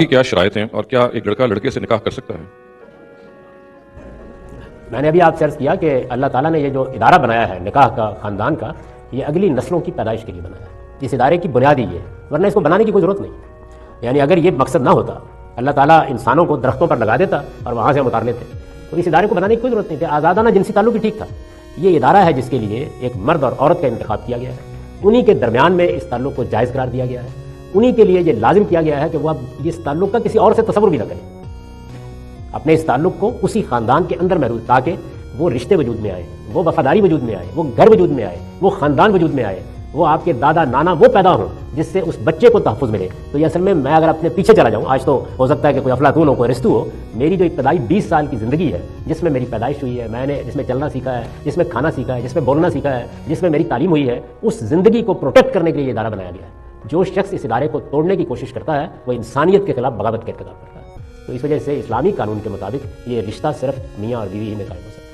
کی کیا شرائط ہیں اور کیا ایک لڑکا لڑکے سے نکاح کر سکتا ہے؟ میں نے ابھی آپ سے عرض کیا کہ اللہ تعالیٰ نے یہ جو ادارہ بنایا ہے نکاح کا، خاندان کا، یہ اگلی نسلوں کی پیدائش کے لیے بنایا ہے۔ اس ادارے کی بنیاد ہی یہ ہے، ورنہ اس کو بنانے کی کوئی ضرورت نہیں۔ یعنی اگر یہ مقصد نہ ہوتا، اللہ تعالیٰ انسانوں کو درختوں پر لگا دیتا اور وہاں سے ہم اتار لیتے، تو اس ادارے کو بنانے کی کوئی ضرورت نہیں تھی۔ آزادانہ جنسی تعلق ہی ٹھیک تھا۔ یہ ادارہ ہے جس کے لیے ایک مرد اور عورت کا انتخاب کیا گیا ہے، انہی کے درمیان میں اس تعلق کو جائز قرار دیا گیا ہے، انہی کے لیے یہ لازم کیا گیا ہے کہ وہ اب اس تعلق کا کسی اور سے تصور بھی نہ کریں، اپنے اس تعلق کو اسی خاندان کے اندر محدود، تاکہ وہ رشتے وجود میں آئے، وہ وفاداری وجود میں آئے، وہ گھر وجود میں آئے، وہ خاندان وجود میں آئے، وہ آپ کے دادا نانا وہ پیدا ہوں جس سے اس بچے کو تحفظ ملے۔ تو یہ اصل میں اگر اپنے پیچھے چلا جاؤں، آج تو ہو سکتا ہے کہ کوئی افلاطون ہو، کوئی ارسطو ہو، میری جو ابتدائی 20 سال کی زندگی ہے جس میں میری پیدائش ہوئی ہے، میں نے جس میں چلنا سیکھا ہے، جس میں کھانا سیکھا ہے، جس میں بولنا سیکھا ہے، جس میں میری تعلیم ہوئی ہے، اس زندگی کو پروٹیکٹ کرنے کے لیے یہ ادارہ بنایا گیا ہے۔ جو شخص اس ادارے کو توڑنے کی کوشش کرتا ہے وہ انسانیت کے خلاف بغاوت کا ارتکاب کرتا ہے۔ تو اس وجہ سے اسلامی قانون کے مطابق یہ رشتہ صرف میاں اور بیوی ہی میں قائم ہو سکتا ہے۔